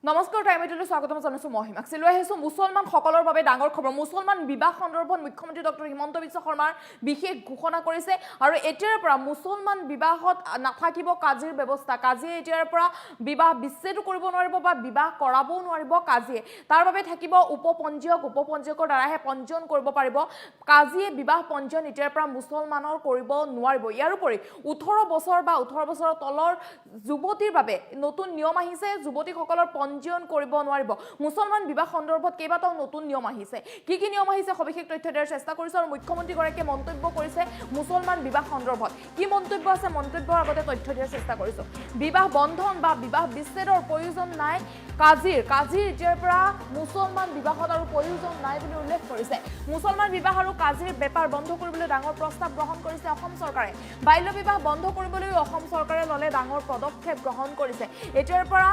নমস্কাৰ টাইমেটলৈ স্বাগতম জনাইছো মই হিমাক্ষী লৈ আহিছো মুছলমান সকলৰ বাবে ডাঙৰ খবৰ মুছলমান বিবাহ সন্দৰ্ভত মুখ্যমন্ত্ৰী ডক্টৰ হিমন্ত বিশ্ব শৰ্মাৰ বিশেষ ঘোষণা কৰিছে আৰু এতিয়াৰ পৰা মুছলমান বিবাহত নাথাকিব কাজিৰ ব্যৱস্থা কাজিয়ে এতিয়াৰ পৰা বিবাহ বিচ্ছেদ কৰিব নোৱাৰিব বা বিবাহ কৰাবও নোৱাৰিব কাজিয়ে তাৰ বাবে থাকিব উপপঞ্জীয়কৰ দ্বাৰাহে পঞ্জীয়ন কৰিব পাৰিব কাজিয়ে বিবাহ পঞ্জীয়ন এতিয়াৰ পৰা মুছলমানৰ কৰিব নোৱাৰিব ইয়াৰ উপৰি 18 বছৰ বা 18 বছৰৰ তলৰ যুৱতীৰ বাবে নতুন নিয়ম আহিছে যুৱতীসকলৰ পঞ্জীয়ন কৰিব নোৱাৰিব মুছলমান বিবাহ সন্দৰ্ভত কেইবাটাও নতুন নিয়ম আহিছে কি নিয়ম আহিছে সবিশেষ তথ্য দিয়াৰ চেষ্টা কৰিছো আৰু মুখ্যমন্ত্ৰী গৰাকীয়ে মন্তব্য কৰিছে মুছলমান বিবাহ সন্দৰ্ভত কি মন্তব্য আছে মন্তব্যৰ আগতে তথ্য দিয়াৰ চেষ্টা কৰিছো বিবাহ বন্ধন বা বিবাহ বিচ্ছেদৰ প্ৰয়োজন নাই কাজিৰ এতিয়াৰ পৰা মুছলমান বিবাহত আৰু প্ৰয়োজন নাই বুলি উল্লেখ কৰিছে মুছলমান বিবাহ আৰু কাজিৰ বেপাৰ বন্ধ কৰিবলৈ ডাঙৰ প্ৰস্তাৱ গ্ৰহণ কৰিছে অসম চৰকাৰে বাল্য বিবাহ বন্ধ কৰিবলৈ অসম চৰকাৰে ললে ডাঙৰ পদক্ষেপ গ্ৰহণ কৰিছে এতিয়াৰ পৰা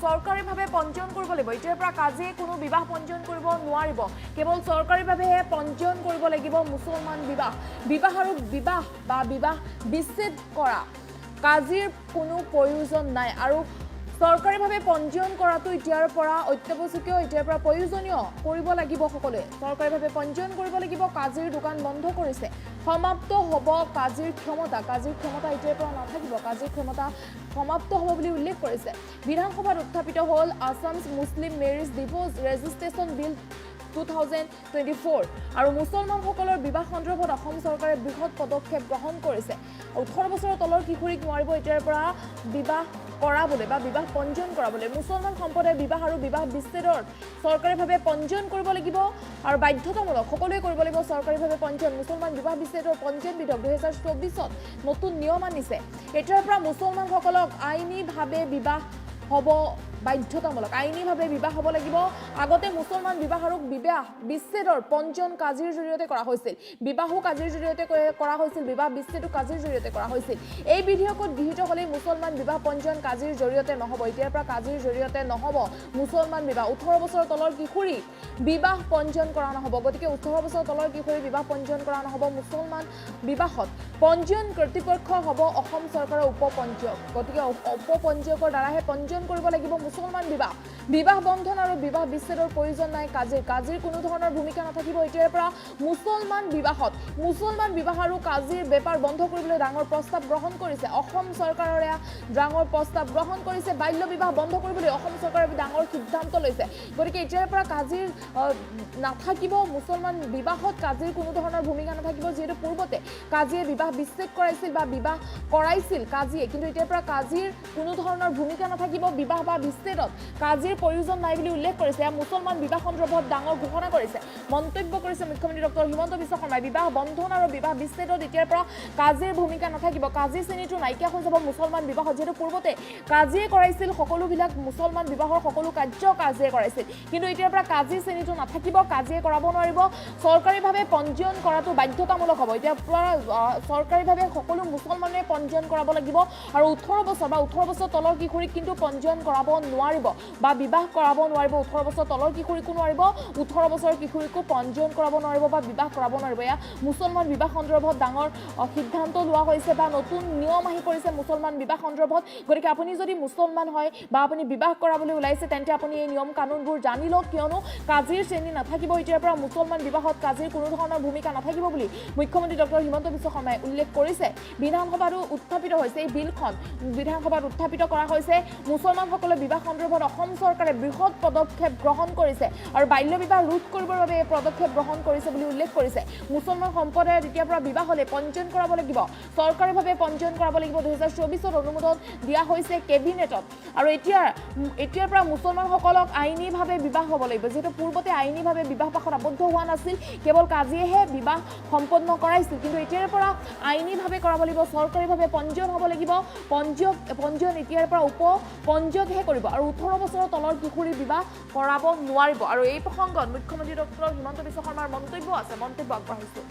চৰকাৰীভাৱে পঞ্জীয়ন কৰিব লাগিব এতিয়াৰ পৰা কাজিয়ে কোনো বিবাহ পঞ্জীয়ন কৰিব নোৱাৰিব কেৱল চৰকাৰীভাৱেহে পঞ্জীয়ন কৰিব লাগিব মুছলমান বিবাহ আৰু বিবাহ বিচ্ছেদ কৰা কাজিৰ কোনো প্ৰয়োজন নাই আৰু চৰকাৰীভাৱে পঞ্জীয়ন কৰাটো এতিয়াৰ পৰা অত্যাৱশ্যকীয় এতিয়াৰ পৰা প্ৰয়োজনীয় কৰিব লাগিব সকলোৱে চৰকাৰীভাৱে পঞ্জীয়ন কৰিব লাগিব কাজিৰ দোকান বন্ধ কৰিছে সমাপ্ত হ'ব কাজিৰ ক্ষমতা এতিয়াৰ পৰা নাথাকিব কাজিৰ ক্ষমতা সমাপ্ত হ'ব বুলি উল্লেখ কৰিছে বিধানসভাত উত্থাপিত হ'ল আসামছ মুছলিম মেৰিজ ডিভোৰ্চ ৰেজিষ্ট্ৰেশ্যন বিল 2024 আৰু মুছলমানসকলৰ বিবাহ সন্দৰ্ভত অসম চৰকাৰে বৃহৎ পদক্ষেপ গ্ৰহণ কৰিছে 18 বছৰৰ তলৰ কিশোৰীক নোৱাৰিব এতিয়াৰ পৰা বিবাহ কৰাবলৈ বা বিবাহ পঞ্জীয়ন কৰাবলৈ মুছলমান সম্প্ৰদায়ে বিবাহ আৰু বিবাহ বিচ্ছেদৰ চৰকাৰীভাৱে পঞ্জীয়ন কৰিব লাগিব আৰু বাধ্যতামূলক সকলোৱে কৰিব লাগিব চৰকাৰীভাৱে পঞ্জীয়ন মুছলমান বিবাহ বিচ্ছেদৰ পঞ্জীয়ন বিধক 2024ত নতুন নিয়ম আনিছে এতিয়াৰ পৰা মুছলমানসকলক আইনীভাৱে বিবাহ হ'ব বাধ্যতামূলক আইনীভাৱে বিবাহ হ'ব লাগিব আগতে মুছলমান বিবাহ আৰু বিবাহ বিচ্ছেদৰ পঞ্জীয়ন কাজিৰ জৰিয়তে কৰা হৈছিল বিবাহো কাজিৰ জৰিয়তে কৰা হৈছিল বিবাহ বিচ্ছেদো কাজিৰ জৰিয়তে কৰা হৈছিল এই বিধেয়কত গৃহীত হ'লে মুছলমান বিবাহ পঞ্জীয়ন কাজিৰ জৰিয়তে নহ'ব এতিয়াৰ পৰা কাজিৰ জৰিয়তে নহ'ব মুছলমান বিবাহ 18 বছৰৰ তলৰ কিশোৰী বিবাহ পঞ্জীয়ন কৰা নহ'ব গতিকে 18 বছৰৰ তলৰ কিশোৰী বিবাহ পঞ্জীয়ন কৰা নহ'ব মুছলমান বিবাহত পঞ্জীয়ন কৰ্তৃপক্ষ হ'ব অসম চৰকাৰৰ উপপঞ্জীয়ক গতিকে উপপঞ্জীয়কৰ দ্বাৰাহে পঞ্জীয়ন কৰিব লাগিব মুছলমান বিবাহ বন্ধন আৰু বিবাহ বিচ্ছেদৰ প্ৰয়োজন নাই কাজিৰ কোনো ধৰণৰ ভূমিকা নাথাকিব এতিয়াৰ পৰা মুছলমান বিবাহ আৰু কাজিৰ বেপাৰ বন্ধ কৰিবলৈ ডাঙৰ প্ৰস্তাৱ গ্ৰহণ কৰিছে অসম চৰকাৰে ডাঙৰ প্ৰস্তাৱ গ্ৰহণ কৰিছে বাল্য বিবাহ বন্ধ কৰিবলৈ অসম চৰকাৰে ডাঙৰ সিদ্ধান্ত লৈছে গতিকে এতিয়াৰ পৰা কাজিৰ নাথাকিব মুছলমান বিবাহত কাজিৰ কোনো ধৰণৰ ভূমিকা নাথাকিব যিহেতু পূৰ্বতে কাজিয়ে বিবাহ বিচ্ছেদ কৰাইছিল বা বিবাহ কৰাইছিল কাজিয়ে কিন্তু এতিয়াৰ পৰা কাজিৰ কোনো ধৰণৰ ভূমিকা নাথাকিব বিবাহ বা বিচ্ছেদত কাজিৰ প্ৰয়োজন নাই বুলি উল্লেখ কৰিছে মুছলমান বিবাহ সন্দৰ্ভত ডাঙৰ ঘোষণা কৰিছে মন্তব্য কৰিছে মুখ্যমন্ত্ৰী ডক্টৰ হিমন্ত বিশ্ব শৰ্মাই বিবাহ বন্ধন আৰু বিবাহ বিচ্ছেদত এতিয়াৰ পৰা কাজিৰ ভূমিকা নাথাকিব কাজি শ্ৰেণীটো নাইকিয়া হৈ যাব মুছলমান বিবাহত যিহেতু পূৰ্বতে কাজিয়ে কৰাইছিল সকলোবিলাক মুছলমান বিবাহৰ সকলো কাৰ্য কাজিয়ে কৰাইছিল কিন্তু এতিয়াৰ পৰা কাজি শ্ৰেণীটো নাথাকিব কাজিয়ে কৰাব নোৱাৰিব চৰকাৰীভাৱে পঞ্জীয়ন কৰাটো বাধ্যতামূলক হ'ব এতিয়াৰ পৰা চৰকাৰীভাৱে সকলো মুছলমানে পঞ্জীয়ন কৰাব লাগিব আৰু 18 বছৰ তলৰ কিশোৰীক কিন্তু পঞ্জীয়ন কৰাব নোৱাৰিব বা বিবাহ কৰাব নোৱাৰিব 18 বছৰ তলৰ কিশোৰীকো নোৱাৰিব 18 বছৰৰ কিশোৰীকো পঞ্জীয়ন কৰাব নোৱাৰিব বা বিবাহ কৰাব নোৱাৰিব এয়া মুছলমান বিবাহ সন্দৰ্ভত ডাঙৰ সিদ্ধান্ত লোৱা হৈছে বা নতুন নিয়ম আহি পৰিছে মুছলমান বিবাহ সন্দৰ্ভত গতিকে আপুনি যদি মুছলমান হয় বা আপুনি বিবাহ কৰাবলৈ ওলাইছে তেন্তে আপুনি এই নিয়ম কানুনবোৰ জানি লওক কিয়নো কাজিৰ শ্ৰেণী নাথাকিব এতিয়াৰ পৰা মুছলমান বিবাহত কাজিৰ কোনো ধৰণৰ ভূমিকা নাথাকিব বুলি মুখ্যমন্ত্ৰী ডক্টৰ হিমন্ত বিশ্ব শৰ্মাই উল্লেখ কৰিছে বিধানসভাতো উত্থাপিত হৈছে এই বিলখন বিধানসভাত উত্থাপিত কৰা হৈছে মুছলমানসকলৰ বিবাহ সন্দৰ্ভত অসম চৰকাৰে বৃহৎ পদক্ষেপ গ্ৰহণ কৰিছে আৰু বাল্য বিবাহ ৰোধ কৰিবৰ বাবে এই পদক্ষেপ গ্ৰহণ কৰিছে বুলি উল্লেখ কৰিছে মুছলমান সম্প্ৰদায়ৰ যেতিয়াৰ পৰা বিবাহ হ'লে পঞ্জীয়ন কৰাব লাগিব চৰকাৰীভাৱে পঞ্জীয়ন কৰাব লাগিব 2024ত অনুমোদন দিয়া হৈছে কেবিনেটত আৰু এতিয়াৰ পৰা মুছলমানসকলক আইনীভাৱে বিবাহ হ'ব লাগিব যিহেতু পূৰ্বতে আইনীভাৱে বিবাহ পাশত আবদ্ধ হোৱা নাছিল কেৱল কাজিয়েহে বিবাহ সম্পন্ন কৰাইছিল কিন্তু এতিয়াৰ পৰা আইনীভাৱে কৰাব লাগিব চৰকাৰীভাৱে পঞ্জীয়ন হ'ব লাগিব পঞ্জীয়ন এতিয়াৰ পৰা উপপঞ্জীয়কহে কৰিব আৰু 18 বছৰৰ তলৰ কিশোৰী বিবাহ কৰাব নোৱাৰিব আৰু এই প্ৰসংগত মুখ্যমন্ত্ৰী ডক্টৰ হিমন্ত বিশ্ব শৰ্মাৰ মন্তব্য আগবঢ়াইছো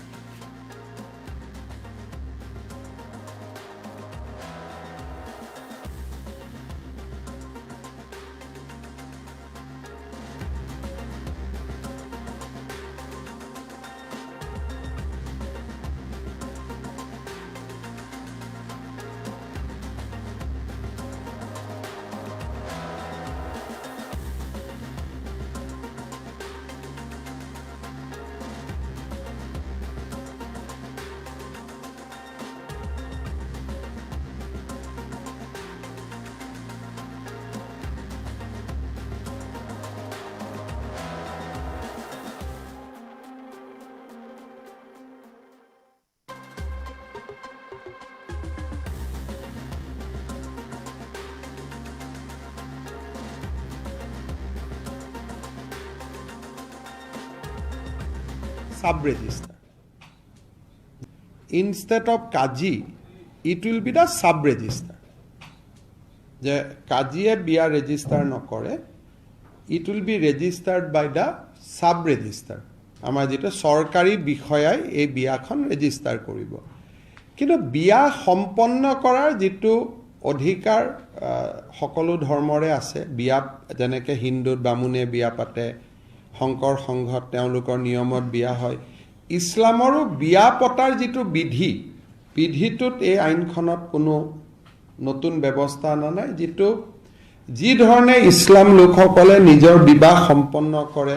sub-register. Instead of Kaji, it will be the sub-register. যে কাজিয়ে বিয়া ৰেজিষ্টাৰ নকৰে, it will be registered by the sub-register. আমাৰ যেটা সৰকাৰি বিষয়াই এই বিয়াখন ৰেজিষ্টাৰ কৰিব। কিন্তু বিয়া সম্পন্ন কৰাৰ যেটো অধিকাৰ সকলো ধৰ্মৰে আছে, বিয়া যেনেকৈ হিন্দুত বামুণে বিয়া পাতে, শংকৰ সংঘত তেওঁলোকৰ নিয়মত বিয়া হয়, ইছলামৰো বিয়া পতাৰ যেটো বিধিটোত এই আইনখনত কোনো নতুন ব্যৱস্থা আনা নাই, যেটো যি ধৰণে ইছলাম লোকসকলে নিজৰ বিবাহ সম্পন্ন কৰে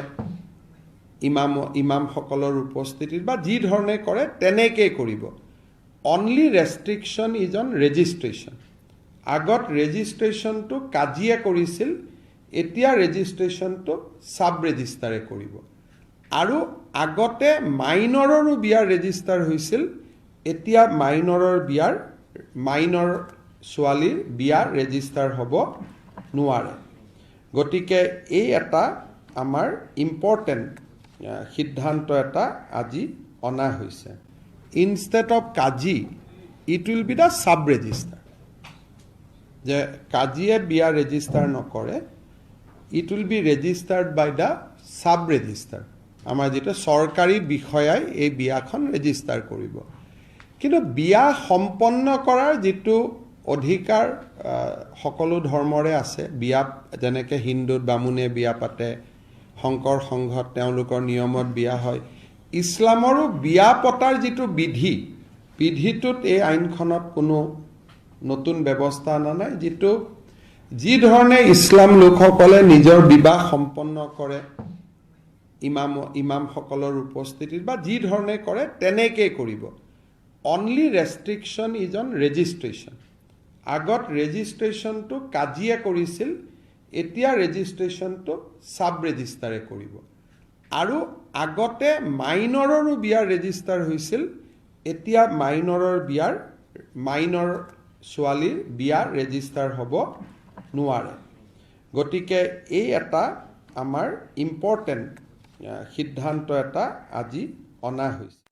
ইমামসকলৰ উপস্থিতিত বা যি ধৰণে কৰে তেনেকৈ কৰিব। Only restriction is on registration. আগত ৰেজিষ্ট্ৰেশ্যনটো কাজিয়ে কৰিছিল, এতিয়া ৰেজিষ্ট্ৰেশ্যনটো সাব ৰেজিষ্টাৰে কৰিব। আৰু আগতে মাইনৰৰো বিয়া ৰেজিষ্টাৰ হৈছিল, এতিয়া মাইনৰ ছোৱালীৰ বিয়া ৰেজিষ্টাৰ হ'ব নোৱাৰে। গতিকে এই এটা আমাৰ ইম্পৰ্টেণ্ট সিদ্ধান্ত এটা আজি অনা হৈছে। ইনষ্টেড অফ কাজি, it will be the sub registrar. যে কাজিয়ে বিয়া ৰেজিষ্টাৰ নকৰে, it will be registered by the sub registrar. আমাৰ যেটা সৰকাৰি বিষয়াই এই বিয়াখন ৰেজিষ্টাৰ কৰিব। কিন্তু বিয়া সম্পন্ন কৰাৰ যেটো অধিকাৰ সকলো ধৰ্মৰে আছে, বিয়া যেনেকৈ হিন্দুত বামুণে বিয়া পাতে, শংকৰ সংঘত তেওঁলোকৰ নিয়মত বিয়া হয়, ইছলামৰো বিয়া পতাৰ যেটো বিধিটোত এই আইনখনত কোনো নতুন ব্যৱস্থা আনা নাই, যেটো যি ধৰণে ইছলাম লোকসকলে নিজৰ বিবাহ সম্পন্ন কৰে ইমামসকলৰ উপস্থিতিত বা যি ধৰণে কৰে তেনেকৈ কৰিব। Only restriction is on registration. আগত ৰেজিষ্ট্ৰেশ্যনটো কাজিয়ে কৰিছিল, এতিয়া ৰেজিষ্ট্ৰেশ্যনটো সাব ৰেজিষ্টাৰে কৰিব। আৰু আগতে মাইনৰৰো বিয়া ৰেজিষ্টাৰ হৈছিল, এতিয়া মাইনৰ ছোৱালীৰ বিয়া ৰেজিষ্টাৰ হ'ব নোৱাৰে। গতিকে এই এটা আমাৰ ইম্পৰ্টেণ্ট সিদ্ধান্ত এটা আজি অনা হৈছে।